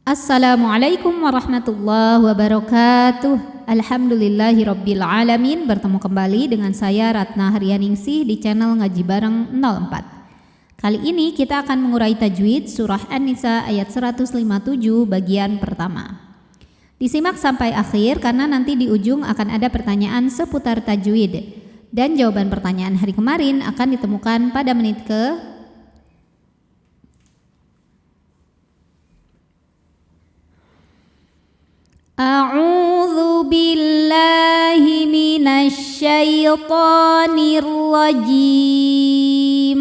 Assalamualaikum warahmatullahi wabarakatuh. Alhamdulillahirabbil alamin. Bertemu kembali dengan saya Ratna Haryaningsih di channel Ngaji Bareng 04. Kali ini kita akan mengurai tajwid surah An-Nisa ayat 157 bagian pertama. Disimak sampai akhir karena nanti di ujung akan ada pertanyaan seputar tajwid dan jawaban pertanyaan hari kemarin akan ditemukan pada menit ke A'udzu billahi minasy syaithanir rajim.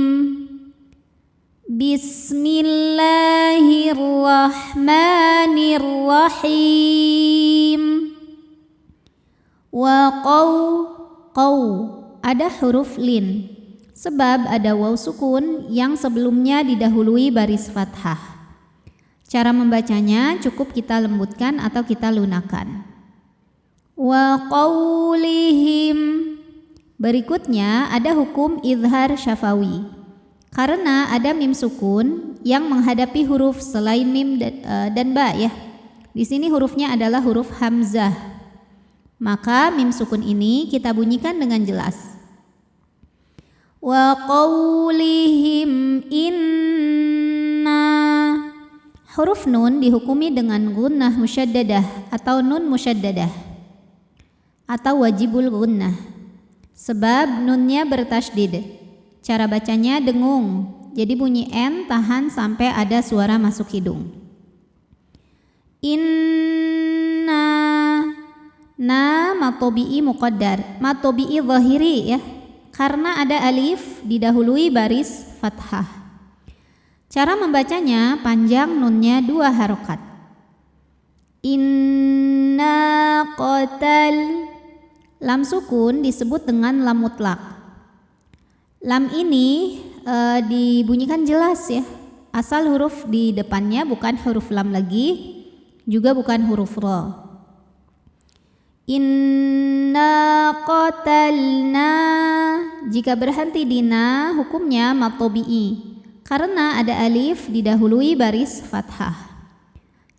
Bismillahirrahmanirrahim. Wa qaw ada huruf lin sebab ada waw sukun yang sebelumnya didahului baris fathah. Cara membacanya cukup kita lembutkan atau kita lunakan. Wa qaulihim. Berikutnya ada hukum izhar syafawi. Karena ada mim sukun yang menghadapi huruf selain mim dan ba ya. Di sini hurufnya adalah huruf hamzah. Maka mim sukun ini kita bunyikan dengan jelas. Wa qaulihim inna. Huruf nun dihukumi dengan gunnah musyaddadah atau nun musyaddadah atau wajibul gunnah sebab nunnya bertasydid. Cara bacanya dengung, jadi bunyi n tahan sampai ada suara masuk hidung. Inna na matobi'i muqaddar, matobi'i zahiri ya, karena ada alif didahului baris fathah. Cara membacanya panjang nunnya 2 harokat. Inna qatal. Lam sukun disebut dengan lam mutlak. Lam ini dibunyikan jelas ya. Asal huruf di depannya bukan huruf lam lagi, juga bukan huruf ra. Inna qatalna. Jika berhenti di na, hukumnya matobi'i. Karena ada alif didahului baris fathah.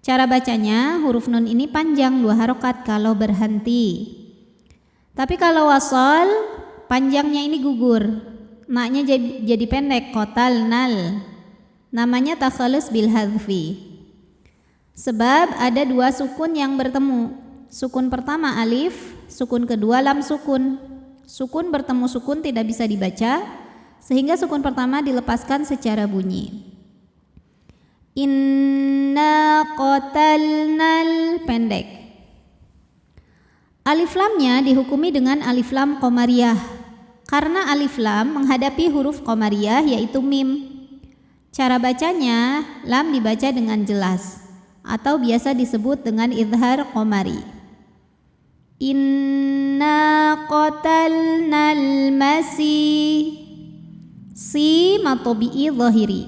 Cara bacanya huruf nun ini panjang 2 harokat kalau berhenti. Tapi kalau wasol panjangnya ini gugur. Naknya jadi pendek, qatal nal. Namanya takhalus bil hadfi. Sebab ada 2 sukun yang bertemu. Sukun pertama alif, sukun kedua lam sukun. Sukun bertemu sukun tidak bisa dibaca, sehingga sukun pertama dilepaskan secara bunyi. Inna qatalnal pendek. Alif lamnya dihukumi dengan alif lam qamariyah karena alif lam menghadapi huruf qamariyah yaitu mim. Cara bacanya lam dibaca dengan jelas atau biasa disebut dengan izhar qamari. Inna qatalnal masih. Si matobi'i zahiri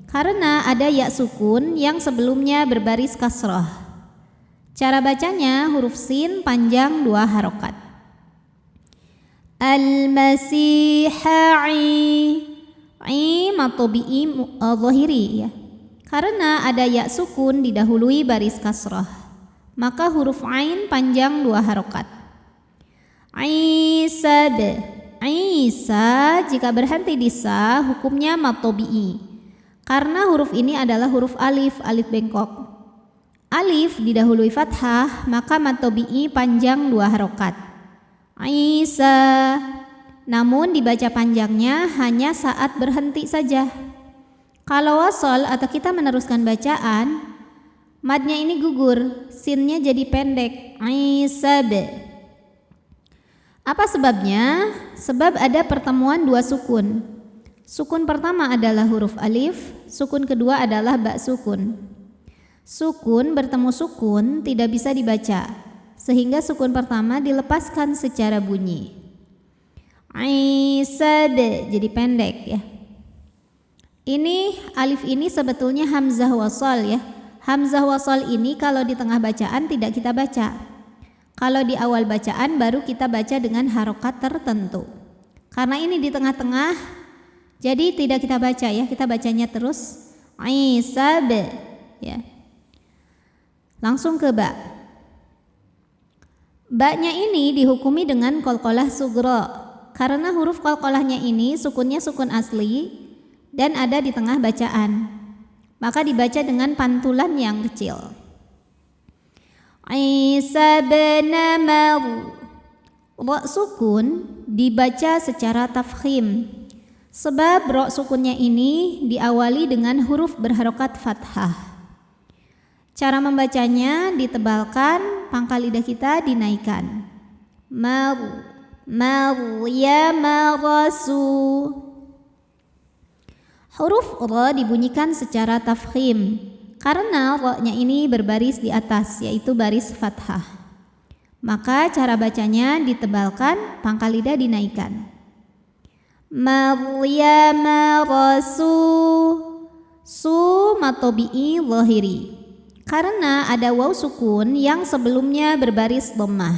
karena ada ya sukun yang sebelumnya berbaris kasrah. Cara bacanya huruf sin panjang 2 harokat. Al-masiha'i. I matobi'i zahiri ya. Karena ada ya sukun didahului baris kasrah, maka huruf ain panjang 2 harokat. Isab. Isa jika berhenti di sa hukumnya matobi'i karena huruf ini adalah huruf alif, alif bengkok. Alif didahului fathah maka matobi'i panjang 2 harokat. Isa. Namun dibaca panjangnya hanya saat berhenti saja. Kalau wasol atau kita meneruskan bacaan, madnya ini gugur, sinnya jadi pendek. Isab. Apa sebabnya? Sebab ada pertemuan 2 sukun. Sukun pertama adalah huruf alif, sukun kedua adalah ba sukun. Sukun bertemu sukun tidak bisa dibaca, sehingga sukun pertama dilepaskan secara bunyi. Isad jadi pendek ya. Ini alif ini sebetulnya hamzah wasal ya. Hamzah wasal ini kalau di tengah bacaan tidak kita baca. Kalau di awal bacaan baru kita baca dengan harokat tertentu. Karena ini di tengah-tengah, jadi tidak kita baca ya, kita bacanya terus Isab ya. Langsung ke ba. Ba-nya ini dihukumi dengan qalqalah sugro karena huruf qalqalahnya ini sukunnya sukun asli dan ada di tengah bacaan. Maka dibaca dengan pantulan yang kecil. Isa bin Maryam. Ra sukun dibaca secara tafkhim. Sebab ra sukunnya ini diawali dengan huruf berharokat fathah. Cara membacanya ditebalkan, pangkal lidah kita dinaikkan. Maryam rasu. Huruf ra dibunyikan secara tafkhim karena ra-nya ini berbaris di atas, yaitu baris fathah. Maka cara bacanya ditebalkan, pangkal lidah dinaikkan. Maryam rasu. Su matobi'i zahiri karena ada waw sukun yang sebelumnya berbaris dhammah.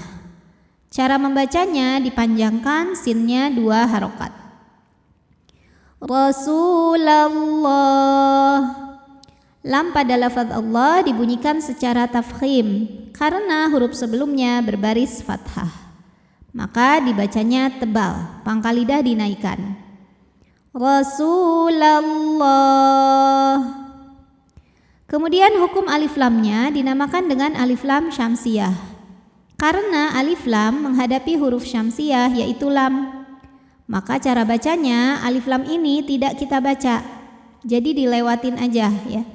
Cara membacanya dipanjangkan, sinnya 2 harokat. Rasulullah. Lam pada lafaz Allah dibunyikan secara tafkhim karena huruf sebelumnya berbaris fathah. Maka dibacanya tebal, pangkal lidah dinaikkan. Rasulullah. Kemudian hukum alif lamnya dinamakan dengan alif lam syamsiyah karena alif lam menghadapi huruf syamsiyah yaitu lam. Maka cara bacanya alif lam ini tidak kita baca, jadi dilewatin aja ya,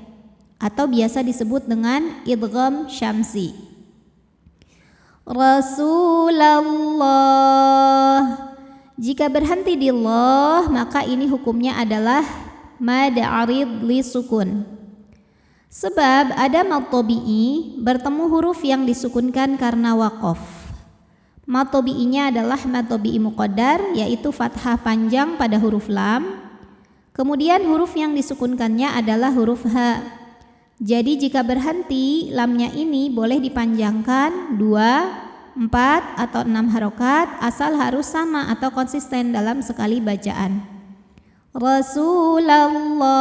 atau biasa disebut dengan idgham syamsi. Rasulullah. Jika berhenti di Allah, maka ini hukumnya adalah mad arid li sukun. Sebab ada mad tabi'i bertemu huruf yang disukunkan karena waqaf. Mad tabi'inya adalah mad tabi'i muqaddar, yaitu fathah panjang pada huruf lam. Kemudian huruf yang disukunkannya adalah huruf ha. Jadi jika berhenti, lamnya ini boleh dipanjangkan 2, 4 atau 6 harokat, asal harus sama atau konsisten dalam sekali bacaan. Rasulullah.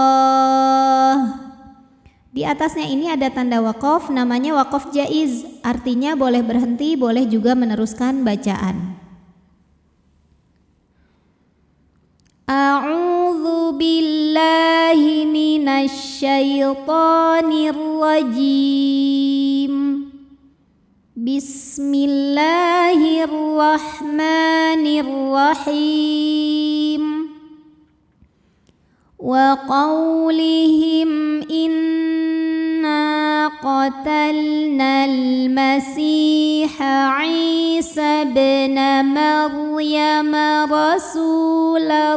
Di atasnya ini ada tanda waqaf, namanya waqaf jaiz, artinya boleh berhenti, boleh juga meneruskan bacaan. A'udzu billahi minasy syaithanir rajim. Bismillahirrahmanirrahim. Wa qaulihim inna qatalnal masiha Isa ibn Maryam Rasulullah.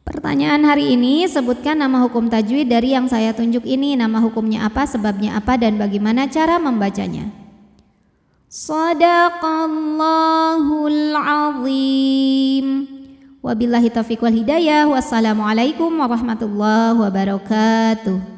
Pertanyaan hari ini, sebutkan nama hukum tajwid dari yang saya tunjuk ini. Nama hukumnya apa, sebabnya apa, dan bagaimana cara membacanya. Shadaqallahul azim. Wabillahi taufiq wal hidayah. Wassalamualaikum warahmatullahi wabarakatuh.